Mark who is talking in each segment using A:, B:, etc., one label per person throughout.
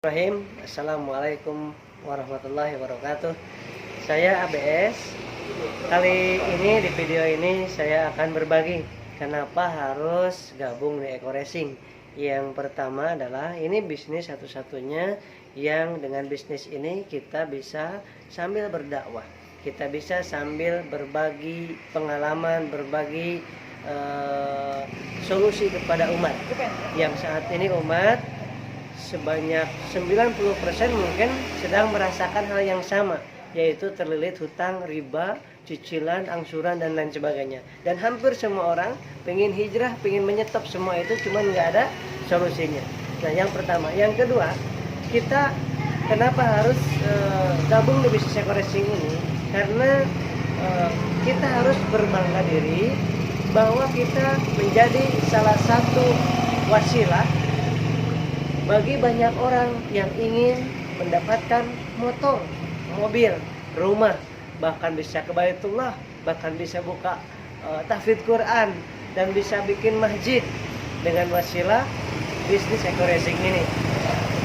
A: Bismillahirrahmanirrahim. Assalamualaikum warahmatullahi wabarakatuh. Saya ABS. Kali ini di video ini saya akan berbagi kenapa harus gabung di Eko Racing. Yang pertama adalah ini bisnis satu-satunya yang dengan bisnis ini kita bisa sambil berdakwah. Kita bisa sambil berbagi pengalaman, berbagi solusi kepada umat. Yang saat ini umat sebanyak 90% mungkin sedang merasakan hal yang sama, yaitu terlilit hutang, riba, cicilan, angsuran, dan lain sebagainya. Dan hampir semua orang pengen hijrah, pengen menyetop semua itu, cuman nggak ada solusinya. Nah, yang pertama. Yang kedua, kita kenapa harus gabung di bisnis Eko Racing ini? Karena kita harus berbangga diri bahwa kita menjadi salah satu wasilah bagi banyak orang yang ingin mendapatkan motor, mobil, rumah, bahkan bisa ke Baitullah, bahkan bisa buka tahfidz Quran, dan bisa bikin masjid dengan wasilah bisnis Eko Racing ini.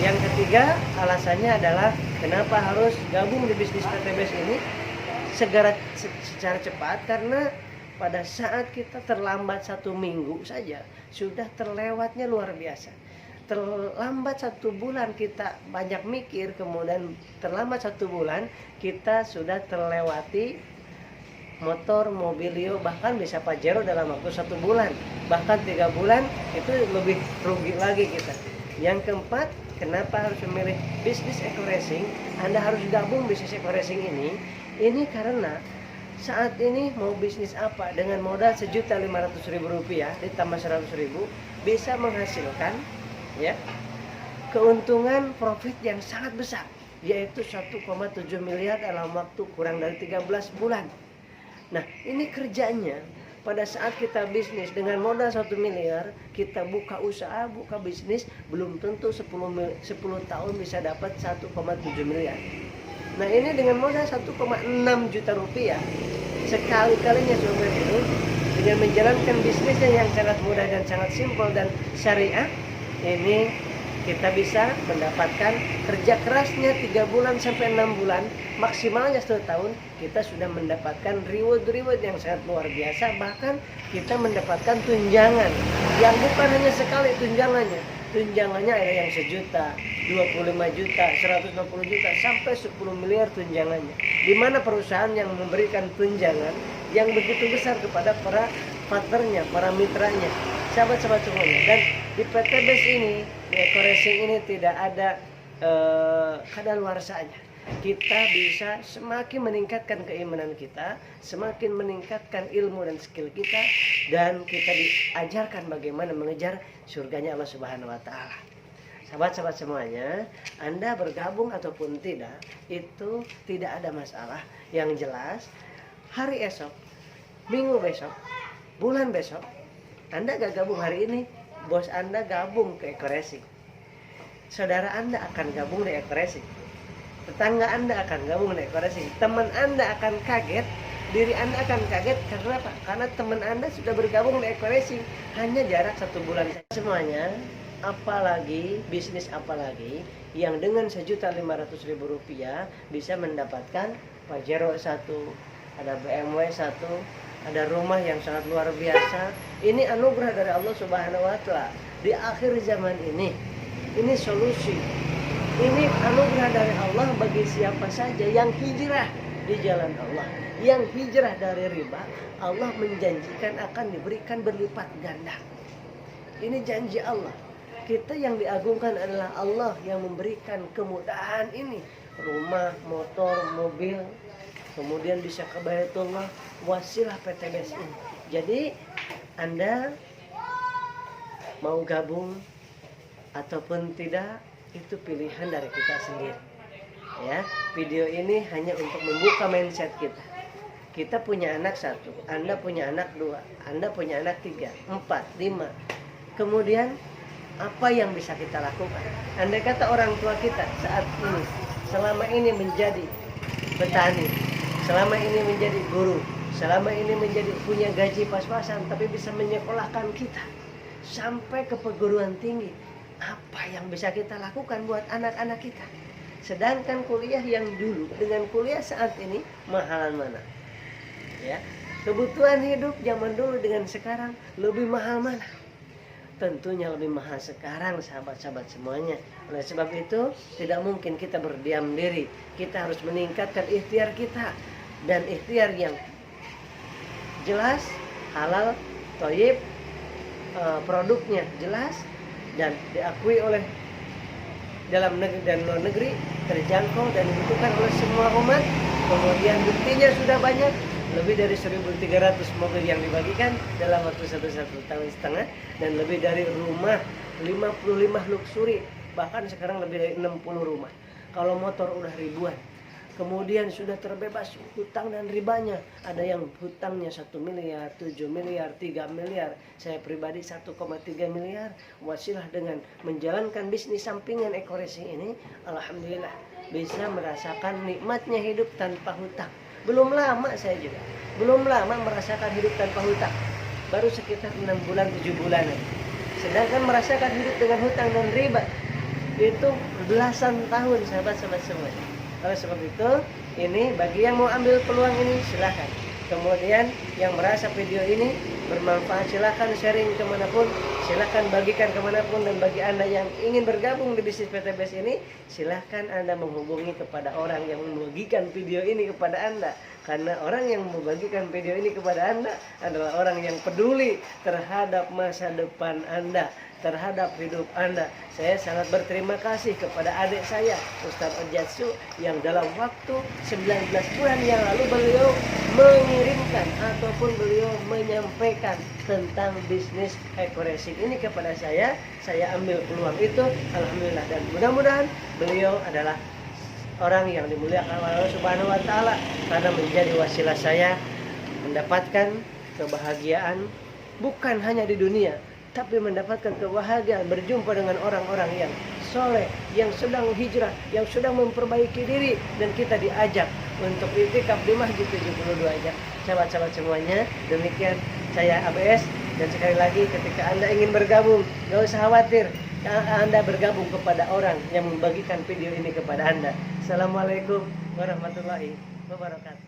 A: Yang ketiga, alasannya adalah kenapa harus gabung di bisnis PTBS ini secara cepat, karena pada saat kita terlambat 1 minggu saja sudah terlewatnya luar biasa. Terlambat 1 bulan kita banyak mikir, kemudian terlambat 1 bulan kita sudah terlewati motor, mobilio, bahkan bisa Pajero dalam waktu 1 bulan, bahkan 3 bulan, itu lebih rugi lagi kita. Yang keempat, kenapa harus memilih bisnis Eko Racing? Anda harus gabung bisnis Eko Racing ini karena saat ini mau bisnis apa dengan modal Rp1.500.000 ditambah Rp100.000 bisa menghasilkan keuntungan profit yang sangat besar, yaitu 1,7 miliar dalam waktu kurang dari 13 bulan. Nah, ini kerjanya pada saat kita bisnis dengan modal 1 miliar, kita buka usaha, buka bisnis, belum tentu 10 tahun bisa dapat 1,7 miliar. Nah, ini dengan modal 1,6 juta rupiah, sekali-kalinya sobat ini, dengan menjalankan bisnisnya yang sangat mudah dan sangat simpel dan syariah, ini kita bisa mendapatkan kerja kerasnya 3 bulan sampai 6 bulan, maksimalnya 1 tahun, kita sudah mendapatkan reward yang sangat luar biasa. Bahkan kita mendapatkan tunjangan yang bukan hanya sekali tunjangannya ada yang 1 juta, 25 juta, 160 juta, sampai 10 miliar tunjangannya. Di mana perusahaan yang memberikan tunjangan yang begitu besar kepada para partnernya, para mitranya, sahabat-sahabat semuanya. Dan di PTBS ini, di Eko Racing ini tidak ada kadaluarsanya. Kita bisa semakin meningkatkan keimanan kita, semakin meningkatkan ilmu dan skill kita, dan kita diajarkan bagaimana mengejar surganya Allah Subhanahu wa Ta'ala. Sahabat-sahabat semuanya, Anda bergabung ataupun tidak, itu tidak ada masalah. Yang jelas, hari esok, minggu besok, bulan besok, Anda gak gabung hari ini, bos Anda gabung ke Eko Racing, saudara Anda akan gabung di Eko Racing, tetangga Anda akan gabung di Eko Racing, teman Anda akan kaget, diri Anda akan kaget. Karena apa? Karena teman Anda sudah bergabung di Eko Racing, hanya jarak 1 bulan saja. Semuanya, apalagi bisnis apalagi yang dengan Rp1.500.000 bisa mendapatkan Pajero 1, ada BMW 1, ada rumah yang sangat luar biasa. Ini anugerah dari Allah Subhanahu wa Ta'ala di akhir zaman ini. Ini solusi. Ini anugerah dari Allah bagi siapa saja yang hijrah di jalan Allah, yang hijrah dari riba. Allah menjanjikan akan diberikan berlipat ganda. Ini janji Allah. Kita yang diagungkan adalah Allah yang memberikan kemudahan ini. Rumah, motor, mobil, kemudian bisa ke Baitullah, wasilah PTBS ini. Jadi Anda mau gabung ataupun tidak, itu pilihan dari kita sendiri. Ya, video ini hanya untuk membuka mindset kita. Kita punya anak 1, Anda punya anak 2, Anda punya anak 3, 4, 5. Kemudian apa yang bisa kita lakukan? Andai kata orang tua kita saat ini selama ini menjadi petani, selama ini menjadi guru, selama ini menjadi punya gaji pas-pasan, tapi bisa menyekolahkan kita sampai ke perguruan tinggi, apa apa yang bisa kita lakukan buat anak-anak kita? Sedangkan kuliah yang dulu dengan kuliah saat ini mahalan mana? Ya, kebutuhan hidup zaman dulu dengan sekarang lebih mahal mana? Tentunya lebih mahal sekarang, sahabat-sahabat semuanya. Oleh sebab itu tidak mungkin kita berdiam diri. Kita harus meningkatkan ikhtiar kita, dan ikhtiar yang jelas, halal, thayyib, produknya jelas dan diakui oleh dalam negeri dan luar negeri, terjangkau dan dibutuhkan oleh semua umat. Kemudian buktinya sudah banyak, lebih dari 1.300 mobil yang dibagikan dalam waktu satu tahun setengah, dan lebih dari rumah 55 luxury, bahkan sekarang lebih dari 60 rumah. Kalau motor udah ribuan. Kemudian sudah terbebas hutang dan ribanya. Ada yang hutangnya 1 miliar, 7 miliar, 3 miliar. Saya pribadi 1,3 miliar. Wasilah dengan menjalankan bisnis sampingan Ekoresi ini, alhamdulillah bisa merasakan nikmatnya hidup tanpa hutang. Belum lama saya juga, belum lama merasakan hidup tanpa hutang. Baru sekitar 6 bulan, 7 bulanan. Sedangkan merasakan hidup dengan hutang dan riba itu belasan tahun, sahabat-sahabat semua. Oleh sebab itu, ini bagi yang mau ambil peluang ini silahkan. Kemudian yang merasa video ini bermanfaat silahkan sharing kemanapun, silahkan bagikan kemanapun. Dan bagi Anda yang ingin bergabung di bisnis PTBS ini, silahkan Anda menghubungi kepada orang yang membagikan video ini kepada Anda. Karena orang yang membagikan video ini kepada Anda adalah orang yang peduli terhadap masa depan Anda, terhadap hidup Anda. Saya sangat berterima kasih kepada adik saya, Ustadz Ojatsu, yang dalam waktu 19 bulan yang lalu beliau mengirimkan ataupun beliau menyampaikan tentang bisnis Ekoresi ini kepada saya. Saya ambil peluang itu, alhamdulillah, dan mudah-mudahan beliau adalah orang yang dimuliakan oleh Allah Subhanahu wa taala karena menjadi wasilah saya mendapatkan kebahagiaan bukan hanya di dunia, tapi mendapatkan kebahagiaan berjumpa dengan orang-orang yang soleh, yang sedang hijrah, yang sedang memperbaiki diri, dan kita diajak untuk iktikaf di Masjid 72 aja. Sahabat-sahabat semuanya, demikian saya ABS, dan sekali lagi ketika Anda ingin bergabung, gak usah khawatir, Anda bergabung kepada orang yang membagikan video ini kepada Anda. Assalamualaikum warahmatullahi wabarakatuh.